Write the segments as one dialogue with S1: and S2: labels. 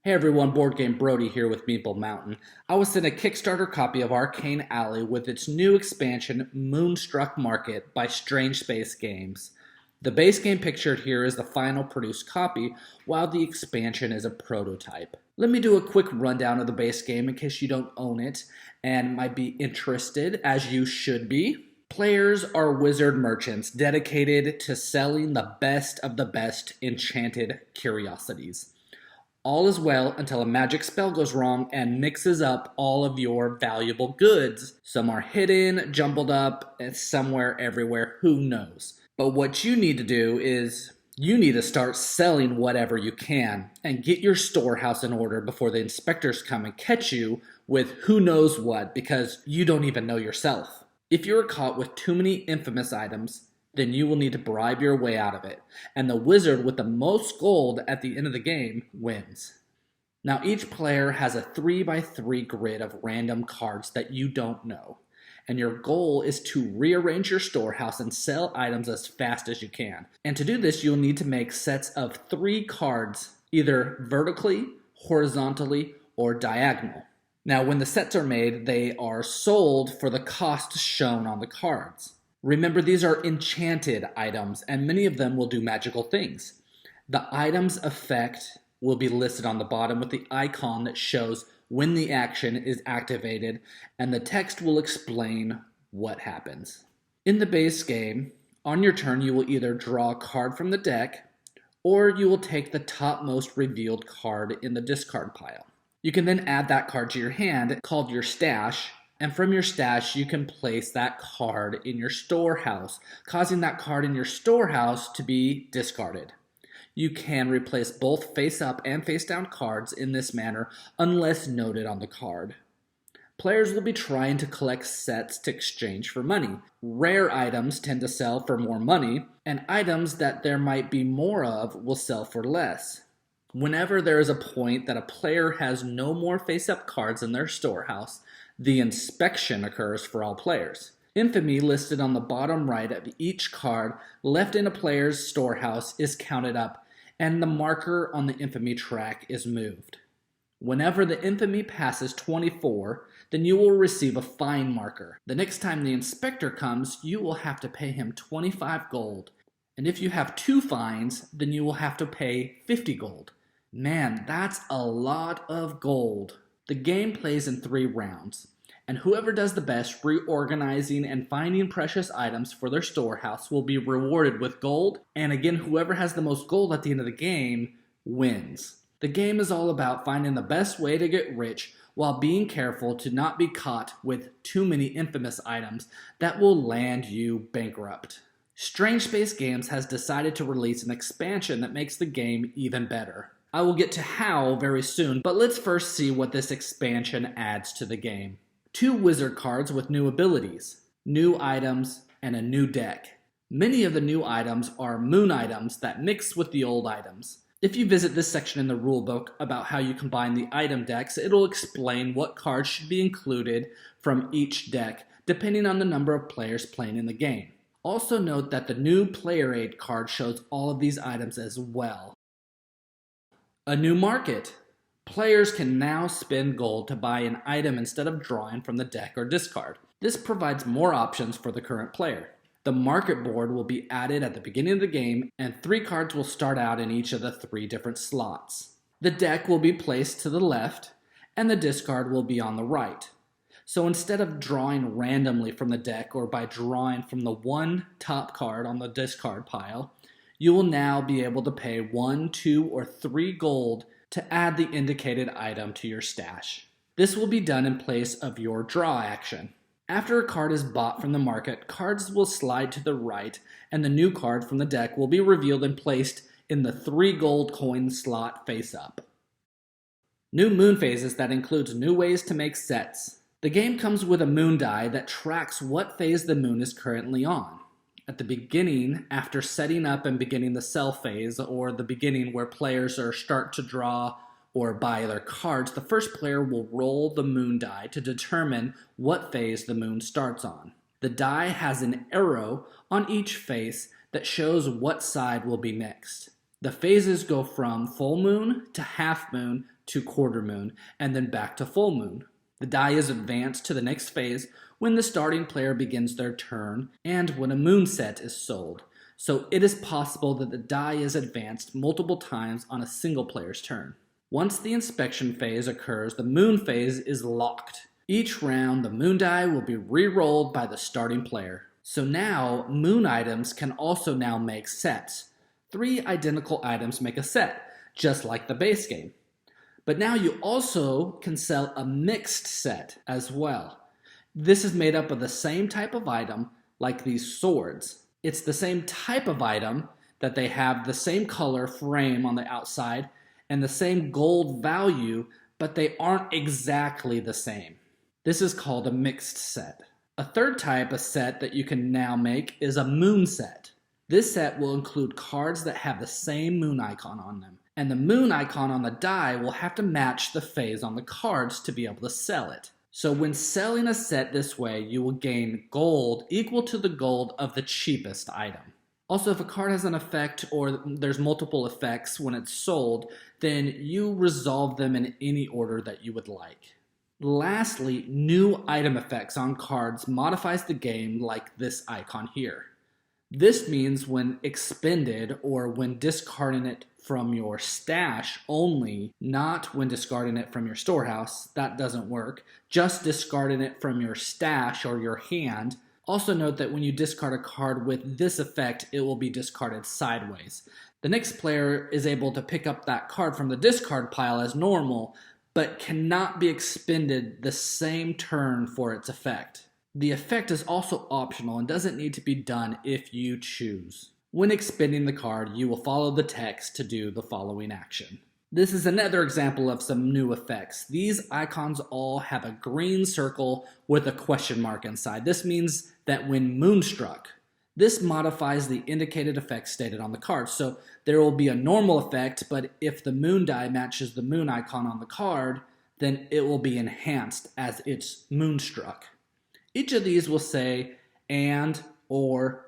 S1: Hey everyone, Boardgame Brody here with Meeple Mountain. I was sent a Kickstarter copy of Arcane Alley with its new expansion, Moonstruck Market by Strange Space Games. The base game pictured here is the final produced copy, while the expansion is a prototype. Let me do a quick rundown of the base game in case you don't own it and might be interested, as you should be. Players are wizard merchants dedicated to selling the best of the best enchanted curiosities. All is well until a magic spell goes wrong and mixes up all of your valuable goods. Some are hidden, jumbled up, and somewhere, everywhere, who knows. But what you need to do is you need to start selling whatever you can and get your storehouse in order before the inspectors come and catch you with who knows what, because you don't even know yourself. If you are caught with too many infamous items, then you will need to bribe your way out of it, and the wizard with the most gold at the end of the game wins. Now each player has a 3x3 grid of random cards that you don't know, and your goal is to rearrange your storehouse and sell items as fast as you can. And to do this, you'll need to make sets of 3 cards, either vertically, horizontally, or diagonal. Now when the sets are made, they are sold for the cost shown on the cards. Remember, these are enchanted items, and many of them will do magical things. The item's effect will be listed on the bottom with the icon that shows when the action is activated, and the text will explain what happens. In the base game, on your turn, you will either draw a card from the deck, or you will take the topmost revealed card in the discard pile. You can then add that card to your hand, called your stash, and from your stash, you can place that card in your storehouse, causing that card in your storehouse to be discarded. You can replace both face-up and face-down cards in this manner, unless noted on the card. Players will be trying to collect sets to exchange for money. Rare items tend to sell for more money, and items that there might be more of will sell for less. Whenever there is a point that a player has no more face-up cards in their storehouse, the inspection occurs for all players. Infamy listed on the bottom right of each card left in a player's storehouse is counted up, and the marker on the infamy track is moved. Whenever the infamy passes 24, then you will receive a fine marker. The next time the inspector comes, you will have to pay him 25 gold. And if you have 2 fines, then you will have to pay 50 gold. Man, that's a lot of gold. The game plays in 3 rounds, and whoever does the best reorganizing and finding precious items for their storehouse will be rewarded with gold, and again, whoever has the most gold at the end of the game wins. The game is all about finding the best way to get rich while being careful to not be caught with too many infamous items that will land you bankrupt. Strange Space Games has decided to release an expansion that makes the game even better. I will get to how very soon, but let's first see what this expansion adds to the game. 2 wizard cards with new abilities, new items, and a new deck. Many of the new items are moon items that mix with the old items. If you visit this section in the rulebook about how you combine the item decks, it'll explain what cards should be included from each deck, depending on the number of players playing in the game. Also note that the new player aid card shows all of these items as well. A new market. Players can now spend gold to buy an item instead of drawing from the deck or discard. This provides more options for the current player. The market board will be added at the beginning of the game, and 3 cards will start out in each of the 3 different slots. The deck will be placed to the left, and the discard will be on the right. So instead of drawing randomly from the deck or by drawing from the 1 top card on the discard pile, you will now be able to pay 1, 2, or 3 gold to add the indicated item to your stash. This will be done in place of your draw action. After a card is bought from the market, cards will slide to the right, and the new card from the deck will be revealed and placed in the 3 gold coin slot face up. New moon phases that includes new ways to make sets. The game comes with a moon die that tracks what phase the moon is currently on. At the beginning, after setting up and beginning the sell phase, or the beginning where players are start to draw or buy their cards, the first player will roll the moon die to determine what phase the moon starts on. The die has an arrow on each face that shows what side will be next. The phases go from full moon to half moon to quarter moon, and then back to full moon. The die is advanced to the next phase when the starting player begins their turn and when a moon set is sold. So it is possible that the die is advanced multiple times on a single player's turn. Once the inspection phase occurs, the moon phase is locked. Each round, the moon die will be re-rolled by the starting player. So now, moon items can also now make sets. 3 identical items make a set, just like the base game. But now you also can sell a mixed set as well. This is made up of the same type of item, like these swords. It's the same type of item that they have the same color frame on the outside and the same gold value, but they aren't exactly the same. This is called a mixed set. A third type of set that you can now make is a moon set. This set will include cards that have the same moon icon on them, and the moon icon on the die will have to match the phase on the cards to be able to sell it. So when selling a set this way, you will gain gold equal to the gold of the cheapest item. Also, if a card has an effect or there's multiple effects when it's sold, then you resolve them in any order that you would like. Lastly, new item effects on cards modifies the game like this icon here. This means when expended or when discarding it from your stash only, not when discarding it from your storehouse. That doesn't work. Just discarding it from your stash or your hand. Also note that when you discard a card with this effect, it will be discarded sideways. The next player is able to pick up that card from the discard pile as normal, but cannot be expended the same turn for its effect. The effect is also optional and doesn't need to be done if you choose. When expending the card, you will follow the text to do the following action. This is another example of some new effects. These icons all have a green circle with a question mark inside. This means that when Moonstruck, this modifies the indicated effect stated on the card. So there will be a normal effect, but if the moon die matches the moon icon on the card, then it will be enhanced as it's Moonstruck. Each of these will say and, or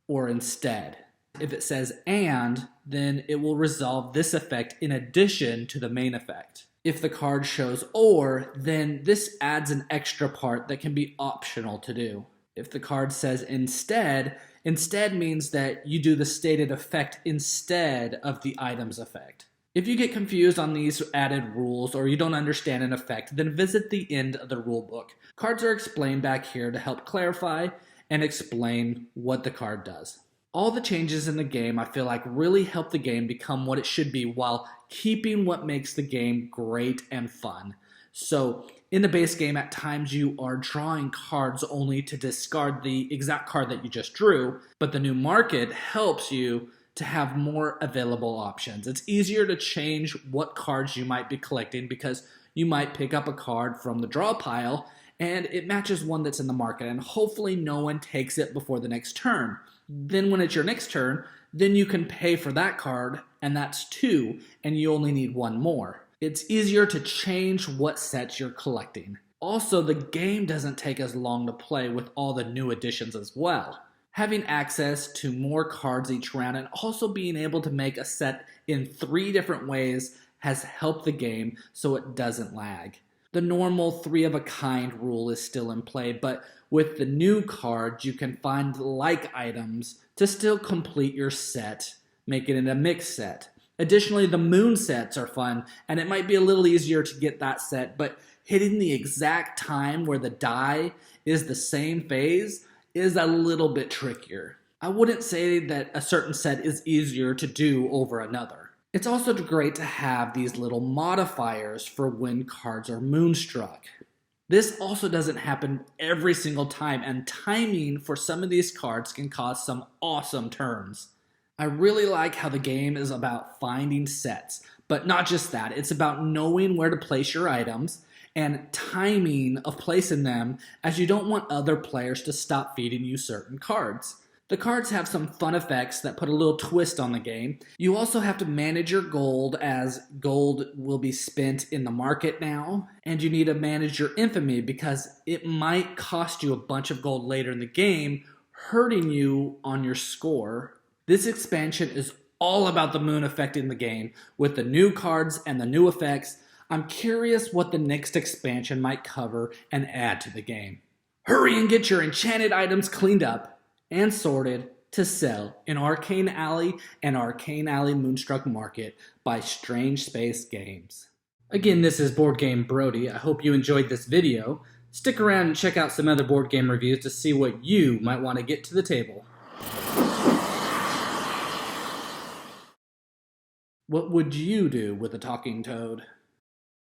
S1: instead. If it says and, then it will resolve this effect in addition to the main effect. If the card shows or, then this adds an extra part that can be optional to do. If the card says instead means that you do the stated effect instead of the item's effect. If you get confused on these added rules or you don't understand an effect, then visit the end of the rulebook. Cards are explained back here to help clarify and explain what the card does. All the changes in the game I feel like really help the game become what it should be while keeping what makes the game great and fun. So in the base game, at times you are drawing cards only to discard the exact card that you just drew, but the new market helps you to have more available options. It's easier to change what cards you might be collecting because you might pick up a card from the draw pile and it matches one that's in the market, and hopefully no one takes it before the next turn. Then when it's your next turn, then you can pay for that card, and that's 2, and you only need 1 more. It's easier to change what sets you're collecting. Also, the game doesn't take as long to play with all the new additions as well. Having access to more cards each round and also being able to make a set in 3 different ways has helped the game so it doesn't lag. The normal 3 of a kind rule is still in play, but with the new cards, you can find like items to still complete your set, making it a mixed set. Additionally, the moon sets are fun, and it might be a little easier to get that set, but hitting the exact time where the die is the same phase is a little bit trickier. I wouldn't say that a certain set is easier to do over another. It's also great to have these little modifiers for when cards are moonstruck. This also doesn't happen every single time, and timing for some of these cards can cause some awesome turns. I really like how the game is about finding sets, but not just that, it's about knowing where to place your items and timing of placing them, as you don't want other players to stop feeding you certain cards. The cards have some fun effects that put a little twist on the game. You also have to manage your gold, as gold will be spent in the market now, and you need to manage your infamy because it might cost you a bunch of gold later in the game, hurting you on your score. This expansion is all about the moon affecting the game. With the new cards and the new effects, I'm curious what the next expansion might cover and add to the game. Hurry and get your enchanted items cleaned up and sorted to sell in Arcane Alley and Arcane Alley Moonstruck Market by Strange Space Games. Again, this is Boardgame Brody. I hope you enjoyed this video. Stick around and check out some other board game reviews to see what you might want to get to the table. What would you do with a talking toad?